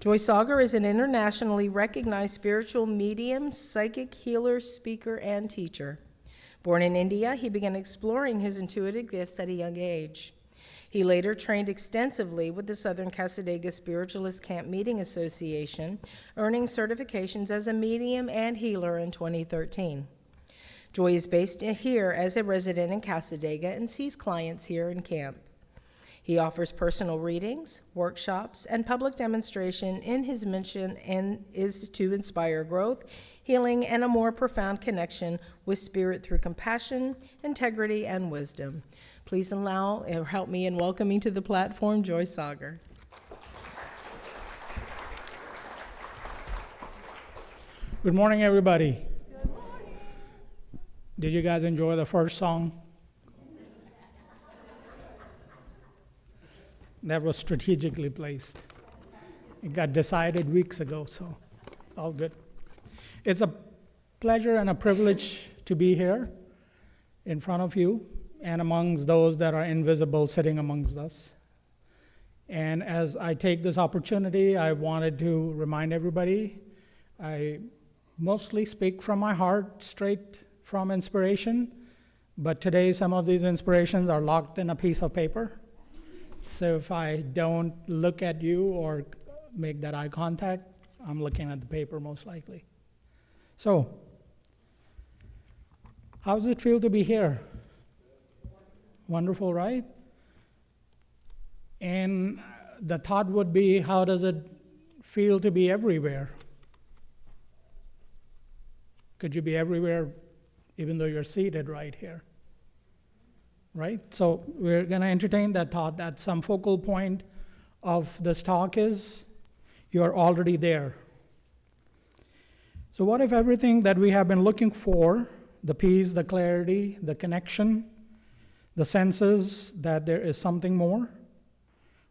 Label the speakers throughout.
Speaker 1: Joy Sagar is an internationally recognized spiritual medium, psychic healer, speaker, and teacher. Born in India, he began exploring his intuitive gifts at a young age. He later trained extensively with the Southern Cassadaga Spiritualist Camp Meeting Association, earning certifications as a medium and healer in 2013. Joy is based here as a resident in Cassadaga and sees clients here in camp. He offers personal readings, workshops, and public demonstration in his mission and is to inspire growth, healing, and a more profound connection with spirit through compassion, integrity, and wisdom. Please help me in welcoming to the platform Joy Sagar.
Speaker 2: Good morning, everybody. Good morning. Did you guys enjoy the first song? That was strategically placed. It got decided weeks ago, so it's all good. It's a pleasure and a privilege to be here in front of you and amongst those that are invisible sitting amongst us. And as I take this opportunity, I wanted to remind everybody, I mostly speak from my heart, straight from inspiration, but today some of these inspirations are locked in a piece of paper. So if I don't look at you or make that eye contact, I'm looking at the paper most likely. So, how does it feel to be here? Wonderful, right? And the thought would be, how does it feel to be everywhere? Could you be everywhere even though you're seated right here? Right? So we're going to entertain that thought that some focal point of this talk is you're already there. So what if everything that we have been looking for, the peace, the clarity, the connection, the senses that there is something more,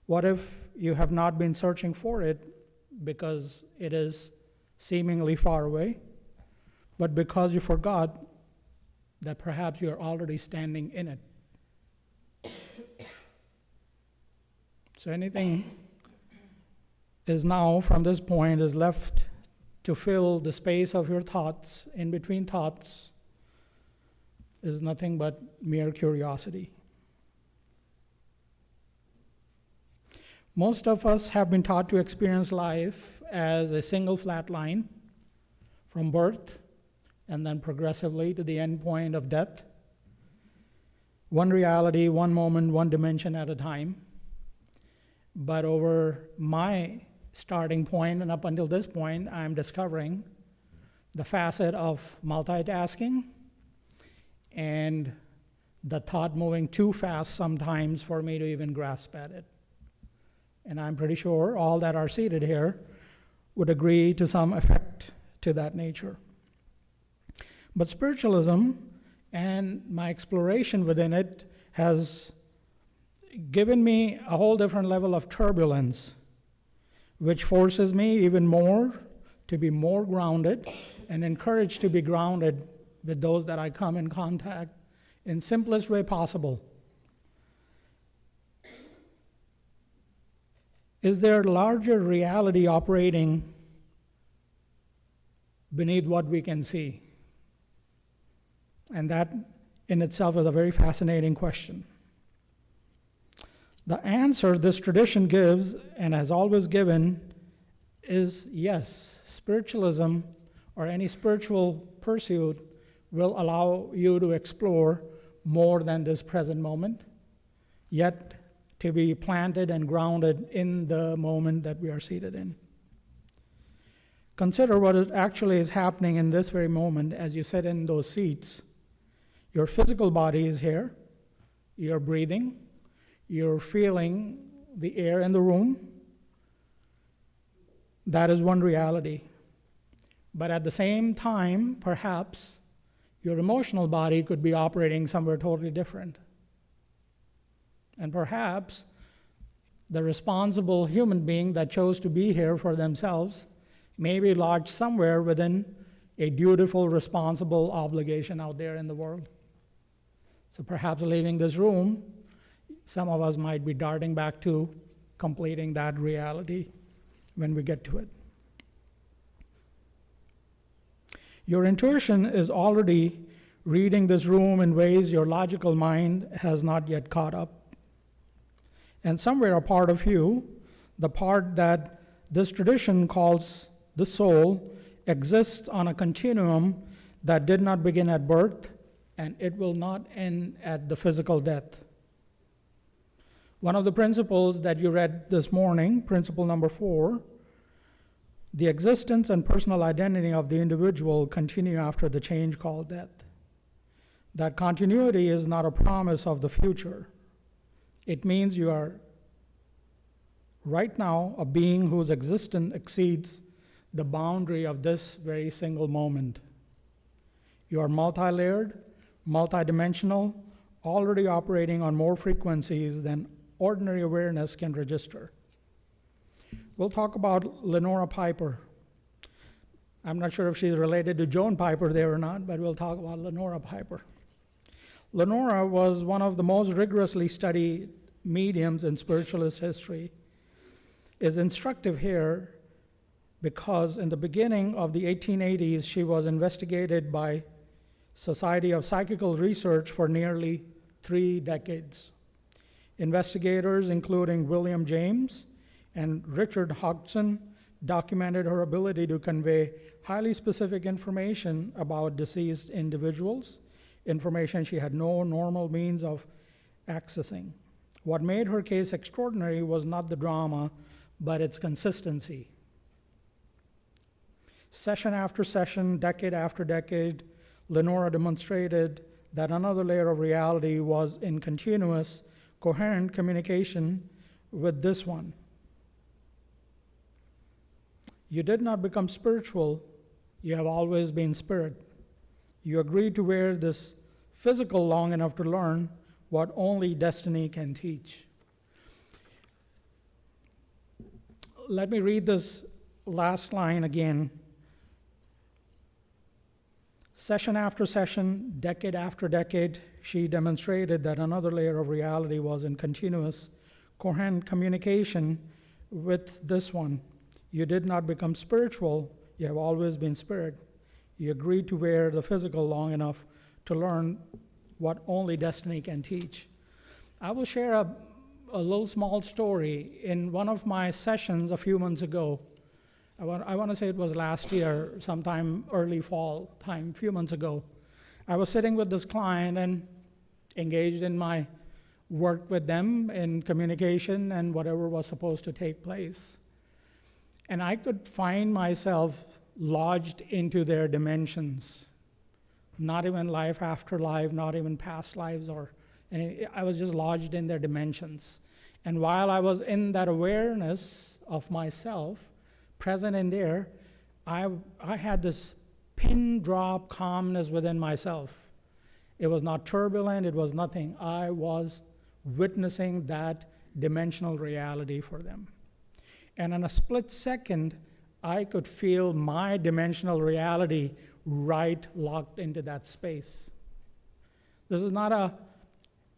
Speaker 2: what if you have not been searching for it because it is seemingly far away, but because you forgot that perhaps you're already standing in it? So anything is now, from this point, is left to fill the space of your thoughts, in between thoughts, is nothing but mere curiosity. Most of us have been taught to experience life as a single flat line from birth and then progressively to the end point of death. One reality, one moment, one dimension at a time. But over my starting point and up until this point, I'm discovering the facet of multitasking and the thought moving too fast sometimes for me to even grasp at it. And I'm pretty sure all that are seated here would agree to some effect to that nature. But spiritualism and my exploration within it has given me a whole different level of turbulence, which forces me even more to be more grounded and encouraged to be grounded with those that I come in contact in simplest way possible. Is there a larger reality operating beneath what we can see? And that in itself is a very fascinating question. The answer this tradition gives, and has always given, is yes. Spiritualism, or any spiritual pursuit, will allow you to explore more than this present moment, yet to be planted and grounded in the moment that we are seated in. Consider what actually is happening in this very moment as you sit in those seats. Your physical body is here, you're breathing, you're feeling the air in the room. That is one reality. But at the same time, perhaps, your emotional body could be operating somewhere totally different. And perhaps the responsible human being that chose to be here for themselves may be lodged somewhere within a dutiful, responsible obligation out there in the world. So perhaps leaving this room, some of us might be darting back to completing that reality when we get to it. Your intuition is already reading this room in ways your logical mind has not yet caught up. And somewhere a part of you, the part that this tradition calls the soul, exists on a continuum that did not begin at birth, and it will not end at the physical death. One of the principles that you read this morning, principle number 4, the existence and personal identity of the individual continue after the change called death. That continuity is not a promise of the future. It means you are right now a being whose existence exceeds the boundary of this very single moment. You are multi-layered, multidimensional, already operating on more frequencies than ordinary awareness can register. We'll talk about Lenora Piper. I'm not sure if she's related to Joan Piper there or not, but we'll talk about Lenora Piper. Lenora was one of the most rigorously studied mediums in spiritualist history. Is instructive here because in the beginning of the 1880s, she was investigated by Society of Psychical Research for nearly 3 decades. Investigators, including William James and Richard Hodgson, documented her ability to convey highly specific information about deceased individuals, information she had no normal means of accessing. What made her case extraordinary was not the drama, but its consistency. Session after session, decade after decade, Lenora demonstrated that another layer of reality was in continuous, coherent communication with this one. You did not become spiritual, you have always been spirit. You agreed to wear this physical long enough to learn what only destiny can teach. Let me read this last line again. Session after session, decade after decade, she demonstrated that another layer of reality was in continuous, coherent communication with this one. You did not become spiritual, you have always been spirit. You agreed to wear the physical long enough to learn what only destiny can teach. I will share a little small story. In one of my sessions a few months ago, I want to say it was last year, sometime early fall time, a few months ago, I was sitting with this client and engaged in my work with them in communication and whatever was supposed to take place. And I could find myself lodged into their dimensions, not even life after life, not even past lives, I was just lodged in their dimensions. And while I was in that awareness of myself, present in there, I had this pin drop calmness within myself. It was not turbulent, it was nothing. I was witnessing that dimensional reality for them. And in a split second, I could feel my dimensional reality right locked into that space. This is not a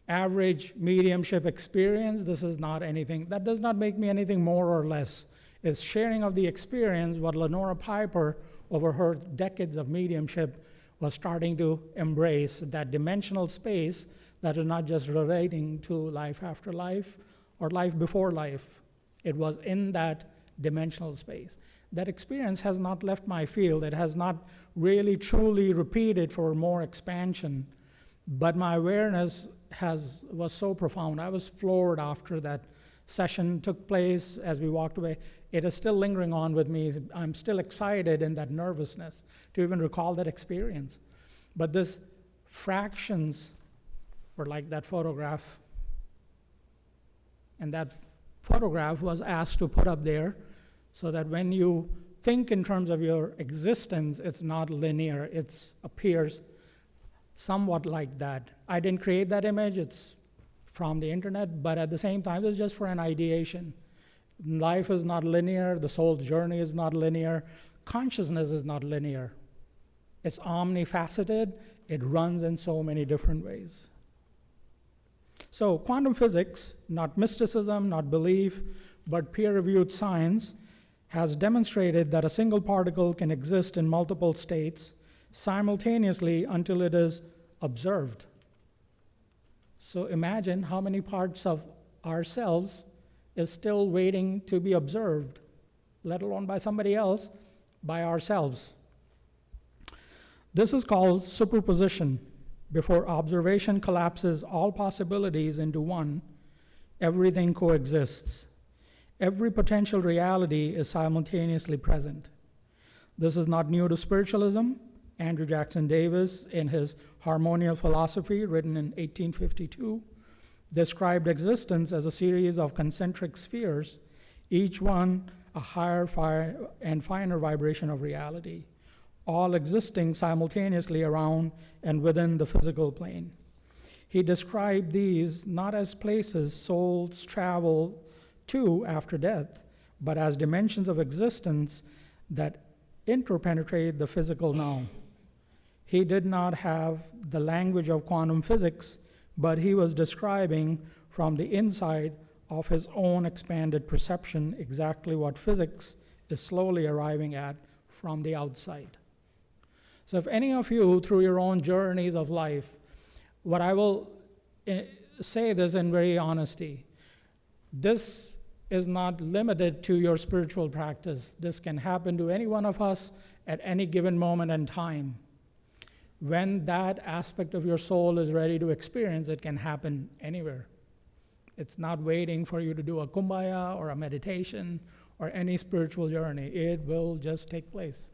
Speaker 2: average mediumship experience. This is not anything. That does not make me anything more or less. It's sharing of the experience what Lenora Piper, over her decades of mediumship, was starting to embrace, that dimensional space that is not just relating to life after life or life before life. It was in that dimensional space. That experience has not left my field. It has not really truly repeated for more expansion, but my awareness was so profound. I was floored after that session took place as we walked away. It is still lingering on with me. I'm still excited in that nervousness to even recall that experience. But this fractions were like that photograph. And that photograph was asked to put up there so that when you think in terms of your existence, it's not linear. It appears somewhat like that. I didn't create that image. It's from the internet, but at the same time, it's just for an ideation. Life is not linear. The soul's journey is not linear. Consciousness is not linear. It's omnifaceted. It runs in so many different ways. So quantum physics, not mysticism, not belief, but peer-reviewed science, has demonstrated that a single particle can exist in multiple states simultaneously until it is observed. So imagine how many parts of ourselves is still waiting to be observed, let alone by somebody else, by ourselves. This is called superposition. Before observation collapses all possibilities into one, everything coexists. Every potential reality is simultaneously present. This is not new to spiritualism. Andrew Jackson Davis, in his Harmonial Philosophy, written in 1852, described existence as a series of concentric spheres, each one a higher and finer vibration of reality, all existing simultaneously around and within the physical plane. He described these not as places souls travel to after death, but as dimensions of existence that interpenetrate the physical now. He did not have the language of quantum physics, but he was describing from the inside of his own expanded perception exactly what physics is slowly arriving at from the outside. So if any of you, through your own journeys of life, what I will say this in very honesty, this is not limited to your spiritual practice. This can happen to any one of us at any given moment in time. When that aspect of your soul is ready to experience, it can happen anywhere. It's not waiting for you to do a kumbaya or a meditation or any spiritual journey. It will just take place.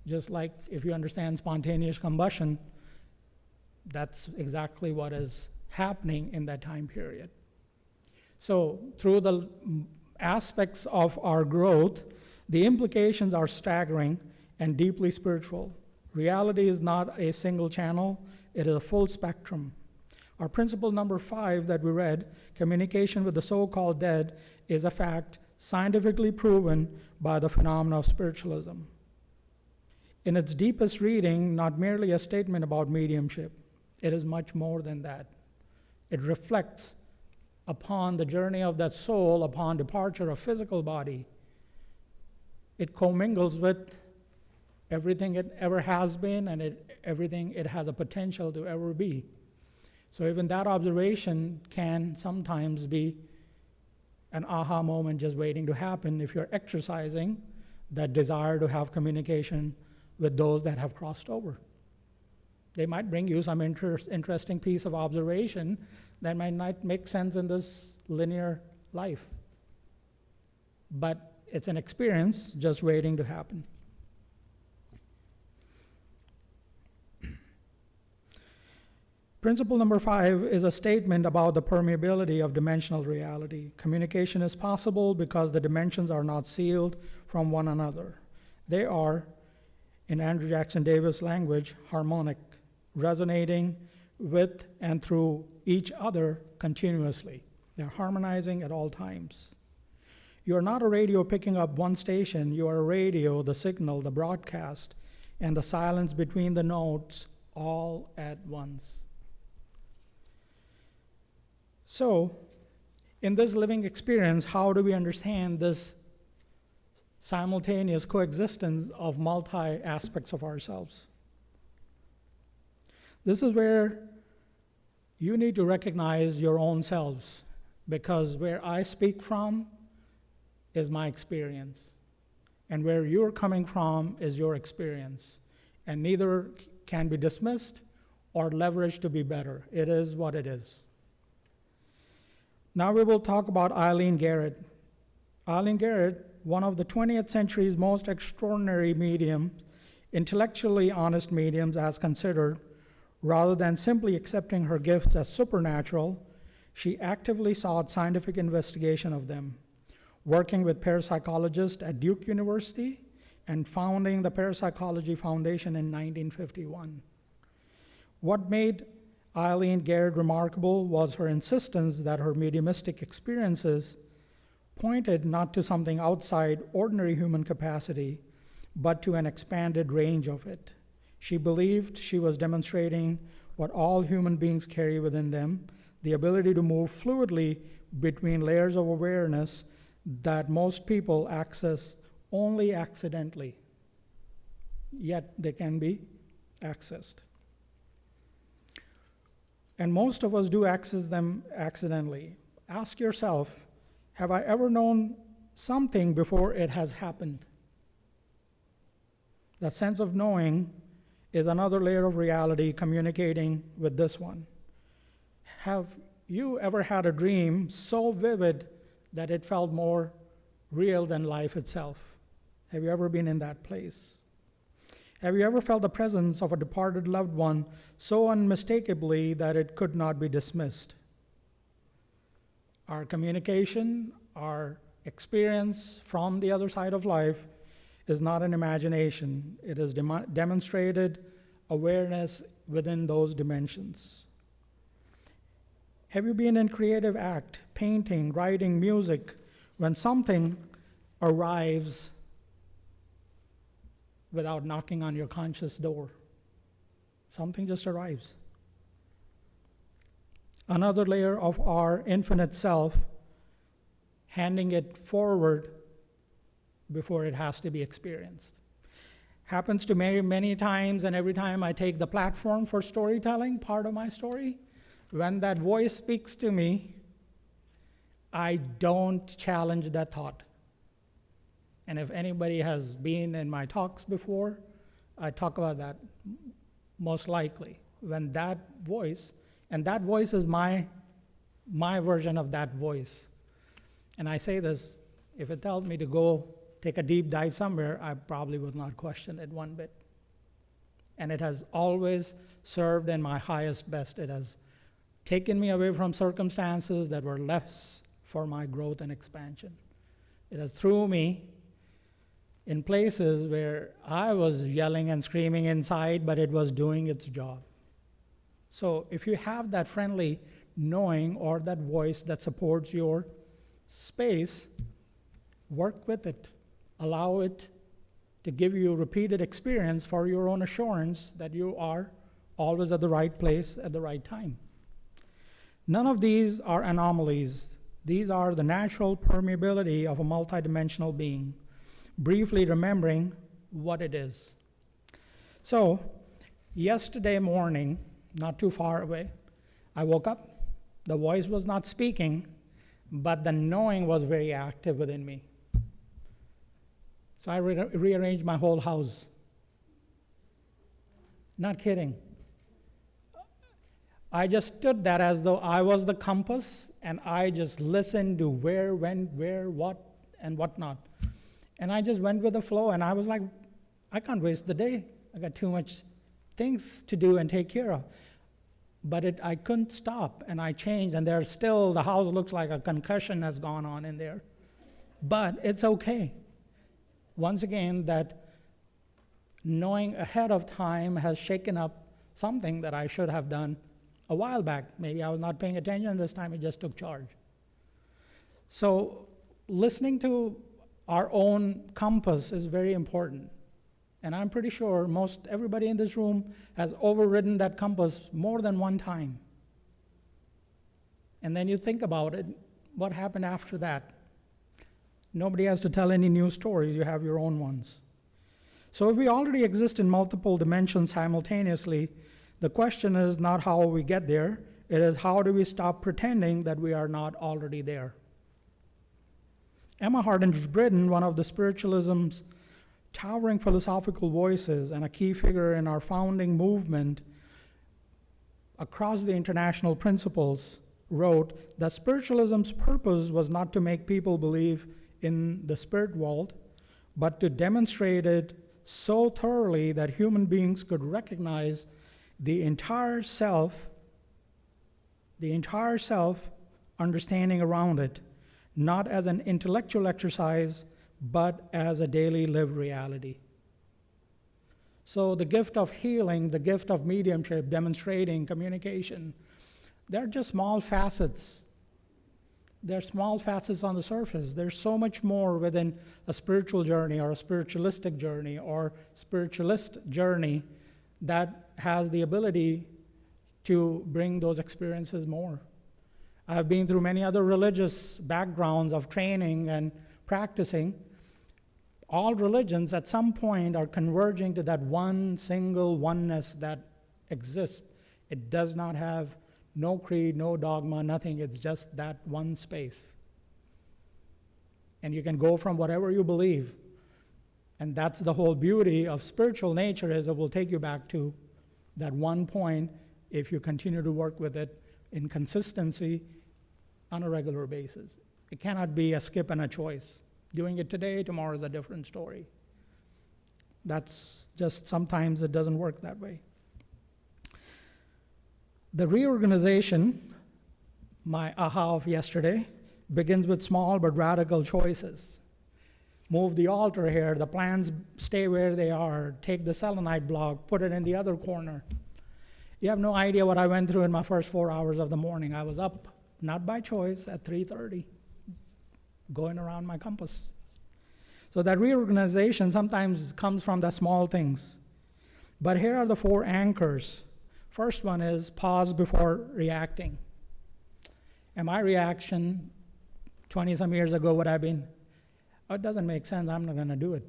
Speaker 2: Just like if you understand spontaneous combustion, that's exactly what is happening in that time period. So through the aspects of our growth, the implications are staggering and deeply spiritual. Reality is not a single channel, it is a full spectrum. Our principle number 5 that we read, communication with the so-called dead, is a fact scientifically proven by the phenomena of spiritualism. In its deepest reading, not merely a statement about mediumship, it is much more than that. It reflects upon the journey of that soul, upon departure of physical body. It commingles with everything it ever has been and everything it has a potential to ever be. So even that observation can sometimes be an aha moment just waiting to happen if you're exercising that desire to have communication with those that have crossed over. They might bring you some interesting piece of observation that might not make sense in this linear life. But it's an experience just waiting to happen. Principle number 5 is a statement about the permeability of dimensional reality. Communication is possible because the dimensions are not sealed from one another. They are, in Andrew Jackson Davis language, harmonic, resonating with and through each other continuously. They're harmonizing at all times. You're not a radio picking up one station, you are a radio, the signal, the broadcast, and the silence between the notes all at once. So, in this living experience, how do we understand this simultaneous coexistence of multi-aspects of ourselves? This is where you need to recognize your own selves, because where I speak from is my experience, and where you're coming from is your experience, and neither can be dismissed or leveraged to be better. It is what it is. Now we will talk about Eileen Garrett. Eileen Garrett, one of the 20th century's most extraordinary mediums, intellectually honest mediums as considered, rather than simply accepting her gifts as supernatural, she actively sought scientific investigation of them, working with parapsychologists at Duke University and founding the Parapsychology Foundation in 1951. What made Eileen Garrett remarkable was her insistence that her mediumistic experiences pointed not to something outside ordinary human capacity, but to an expanded range of it. She believed she was demonstrating what all human beings carry within them, the ability to move fluidly between layers of awareness that most people access only accidentally, yet they can be accessed. And most of us do access them accidentally. Ask yourself, have I ever known something before it has happened? That sense of knowing is another layer of reality communicating with this one. Have you ever had a dream so vivid that it felt more real than life itself? Have you ever been in that place? Have you ever felt the presence of a departed loved one so unmistakably that it could not be dismissed? Our communication, our experience from the other side of life is not an imagination. It is demonstrated awareness within those dimensions. Have you been in creative act, painting, writing, music, when something arrives without knocking on your conscious door? Something just arrives. Another layer of our infinite self, handing it forward before it has to be experienced. Happens to me many times, and every time I take the platform for storytelling, part of my story, when that voice speaks to me, I don't challenge that thought. And if anybody has been in my talks before, I talk about that most likely. When that voice, and that voice is my version of that voice. And I say this, if it tells me to go take a deep dive somewhere, I probably would not question it one bit. And it has always served in my highest best. It has taken me away from circumstances that were less for my growth and expansion. It has threw me in places where I was yelling and screaming inside, but it was doing its job. So if you have that friendly knowing or that voice that supports your space, work with it. Allow it to give you repeated experience for your own assurance that you are always at the right place at the right time. None of these are anomalies. These are the natural permeability of a multidimensional being, briefly remembering what it is. So, yesterday morning, not too far away, I woke up. The voice was not speaking, but the knowing was very active within me. So I rearranged my whole house. Not kidding. I just stood there as though I was the compass, and I just listened to where, when, where, what, and what not. And I just went with the flow, and I was like, I can't waste the day. I got too much things to do and take care of. But I couldn't stop, and I changed, and there's still, the house looks like a concussion has gone on in there. But it's okay. Once again, that knowing ahead of time has shaken up something that I should have done a while back. Maybe I was not paying attention this time, it just took charge. So listening to our own compass is very important. And I'm pretty sure most everybody in this room has overridden that compass more than one time. And then you think about it, what happened after that? Nobody has to tell any new stories, you have your own ones. So if we already exist in multiple dimensions simultaneously, the question is not how we get there, it is how do we stop pretending that we are not already there. Emma Hardinge-Britton, one of the spiritualism's towering philosophical voices and a key figure in our founding movement across the international principles, wrote that spiritualism's purpose was not to make people believe in the spirit world, but to demonstrate it so thoroughly that human beings could recognize the entire self understanding around it, not as an intellectual exercise, but as a daily lived reality. So the gift of healing, the gift of mediumship, demonstrating, communication, they're just small facets. They're small facets on the surface. There's so much more within a spiritual journey or a spiritualistic journey or spiritualist journey that has the ability to bring those experiences more. I've been through many other religious backgrounds of training and practicing. All religions at some point are converging to that one single oneness that exists. It does not have no creed, no dogma, nothing. It's just that one space. And you can go from whatever you believe. And that's the whole beauty of spiritual nature, is it will take you back to that one point if you continue to work with it in consistency on a regular basis. It cannot be a skip and a choice. Doing it today, tomorrow is a different story. That's just, sometimes it doesn't work that way. The reorganization, my aha of yesterday, begins with small but radical choices. Move the altar here, the plans stay where they are, take the selenite block, put it in the other corner. You have no idea what I went through in my first 4 hours of the morning. I was up, not by choice, at 3:30, going around my compass. So that reorganization sometimes comes from the small things. But here are the 4 anchors. First one is pause before reacting. And my reaction 20-some years ago would have been, oh, it doesn't make sense, I'm not going to do it.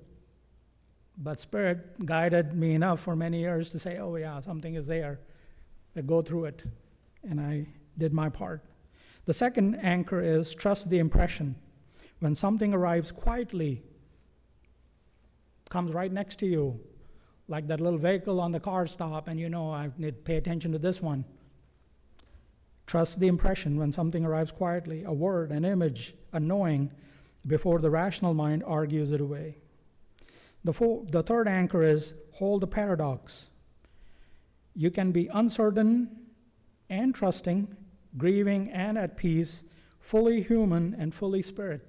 Speaker 2: But Spirit guided me enough for many years to say, oh yeah, something is there. I go through it. And I did my part. The second anchor is trust the impression. When something arrives quietly, comes right next to you, like that little vehicle on the car stop, and you know, I need to pay attention to this one. Trust the impression when something arrives quietly, a word, an image, a knowing, before the rational mind argues it away. The third anchor is hold the paradox. You can be uncertain and trusting, grieving and at peace, fully human and fully spirit.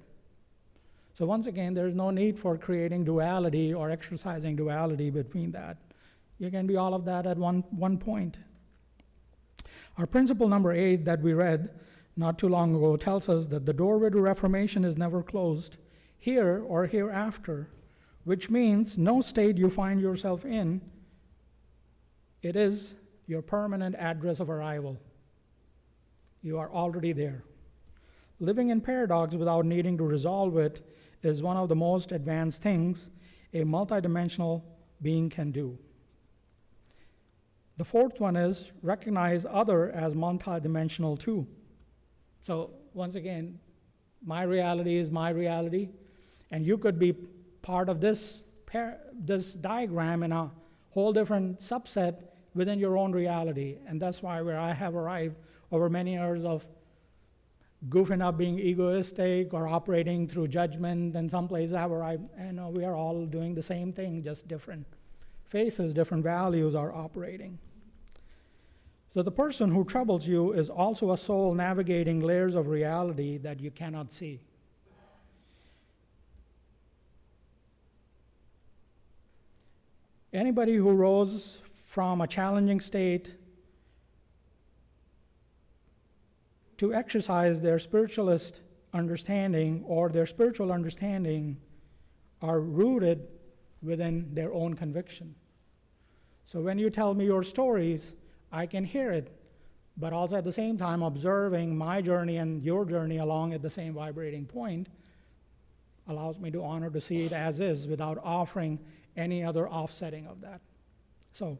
Speaker 2: So once again, there's no need for creating duality or exercising duality between that. You can be all of that at one point. Our principle number 8 that we read not too long ago tells us that the doorway to reformation is never closed, here or hereafter, which means no state you find yourself in, it is your permanent address of arrival. You are already there. Living in paradox without needing to resolve it is one of the most advanced things a multidimensional being can do. The fourth one is recognize other as multidimensional too. So once again, my reality is my reality, and you could be part of this diagram in a whole different subset within your own reality. And that's why where I have arrived over many years of goofing up, being egoistic or operating through judgment, and some places I arrived, and we are all doing the same thing, just different faces, different values are operating. So the person who troubles you is also a soul navigating layers of reality that you cannot see. Anybody who rose from a challenging state to exercise their spiritualist understanding or their spiritual understanding are rooted within their own conviction. So when you tell me your stories, I can hear it, but also at the same time observing my journey and your journey along at the same vibrating point allows me to honor to see it as is without offering any other offsetting of that. So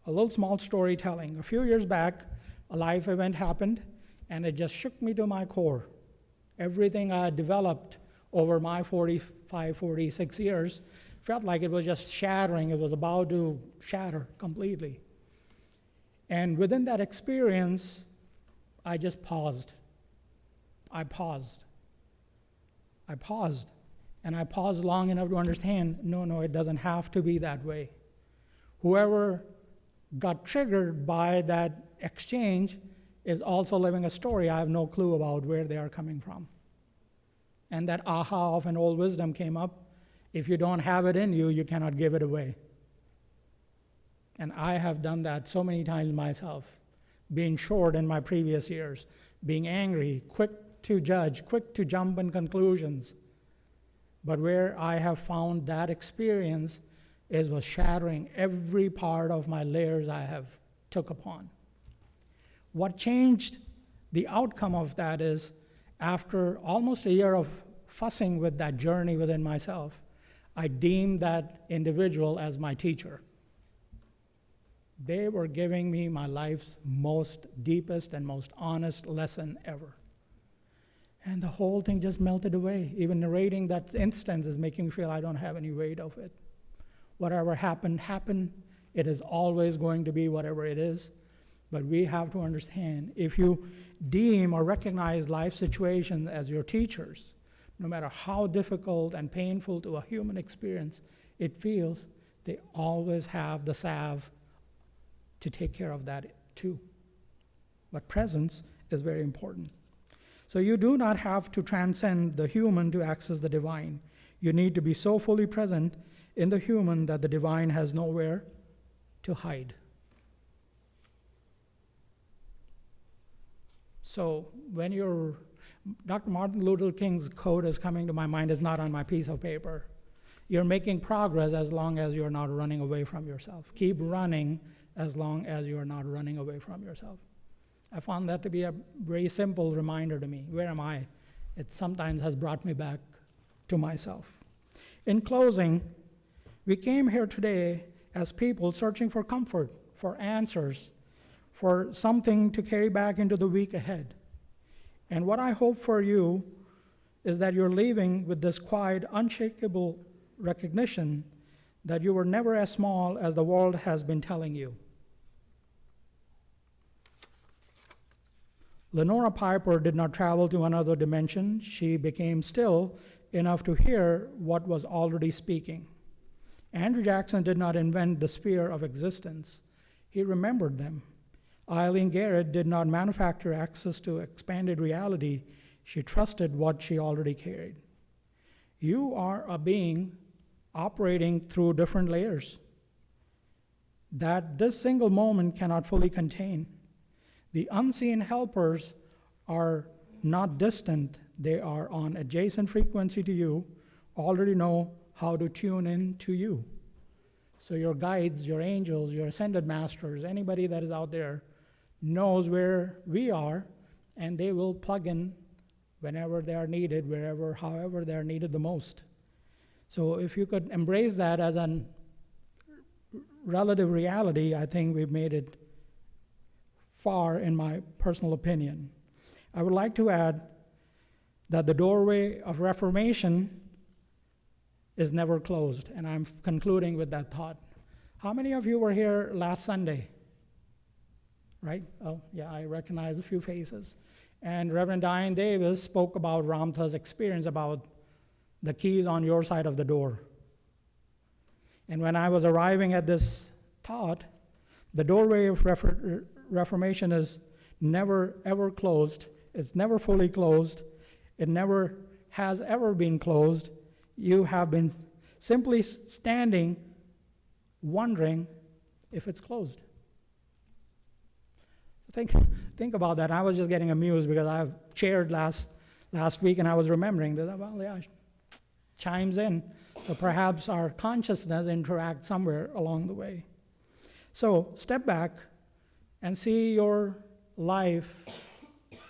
Speaker 2: a little small storytelling. A few years back, a life event happened, and it just shook me to my core. Everything I had developed over my 45, 46 years felt like it was just shattering. It was about to shatter completely. And within that experience, I just paused. I paused. And I paused long enough to understand, no, it doesn't have to be that way. Whoever got triggered by that exchange is also living a story I have no clue about where they are coming from. And that aha of an old wisdom came up. If you don't have it in you, you cannot give it away. And I have done that so many times myself, being short in my previous years, being angry, quick to judge, quick to jump in conclusions. But where I have found that experience was shattering every part of my layers I have took upon. What changed the outcome of that is, after almost a year of fussing with that journey within myself, I deemed that individual as my teacher. They were giving me my life's most deepest and most honest lesson ever. And the whole thing just melted away. Even narrating that instance is making me feel I don't have any weight of it. Whatever happened, happened. It is always going to be whatever it is. But we have to understand, if you deem or recognize life situations as your teachers, no matter how difficult and painful to a human experience it feels, they always have the salve to take care of that too. But presence is very important. So you do not have to transcend the human to access the divine. You need to be so fully present in the human that the divine has nowhere to hide. So when Dr. Martin Luther King's quote is coming to my mind, is not on my piece of paper. You're making progress as long as you're not running away from yourself. Keep running as long as you're not running away from yourself. I found that to be a very simple reminder to me. Where am I? It sometimes has brought me back to myself. In closing, we came here today as people searching for comfort, for answers, for something to carry back into the week ahead. And what I hope for you is that you're leaving with this quiet, unshakable recognition that you were never as small as the world has been telling you. Lenora Piper did not travel to another dimension. She became still enough to hear what was already speaking. Andrew Jackson did not invent the sphere of existence. He remembered them. Eileen Garrett did not manufacture access to expanded reality. She trusted what she already carried. You are a being operating through different layers that this single moment cannot fully contain. The unseen helpers are not distant. They are on adjacent frequency to you, already know how to tune in to you. So your guides, your angels, your ascended masters, anybody that is out there knows where we are, and they will plug in whenever they are needed, wherever, however they are needed the most. So if you could embrace that as a relative reality, I think we've made it far, in my personal opinion. I would like to add that the doorway of reformation is never closed, and I'm concluding with that thought. How many of you were here last Sunday? Right? Oh, yeah, I recognize a few faces. And Reverend Diane Davis spoke about Ramtha's experience about the keys on your side of the door. And when I was arriving at this thought, the doorway of reformation is never ever closed. It's never fully closed. It never has ever been closed. You have been simply standing, wondering if it's closed. Think about that. I was just getting amused because I chaired last week, and I was remembering that, well, yeah, chimes in. So perhaps our consciousness interacts somewhere along the way. So step back and see your life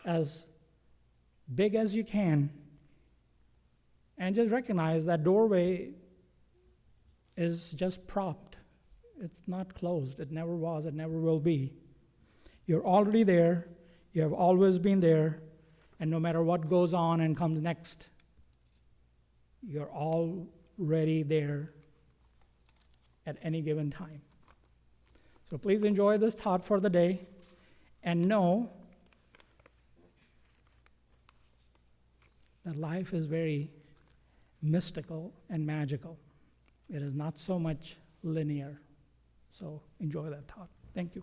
Speaker 2: as big as you can, and just recognize that doorway is just propped. It's not closed. It never was. It never will be. You're already there. You have always been there. And no matter what goes on and comes next, you're already there at any given time. So please enjoy this thought for the day, and know that life is very mystical and magical. It is not so much linear. So enjoy that thought. Thank you.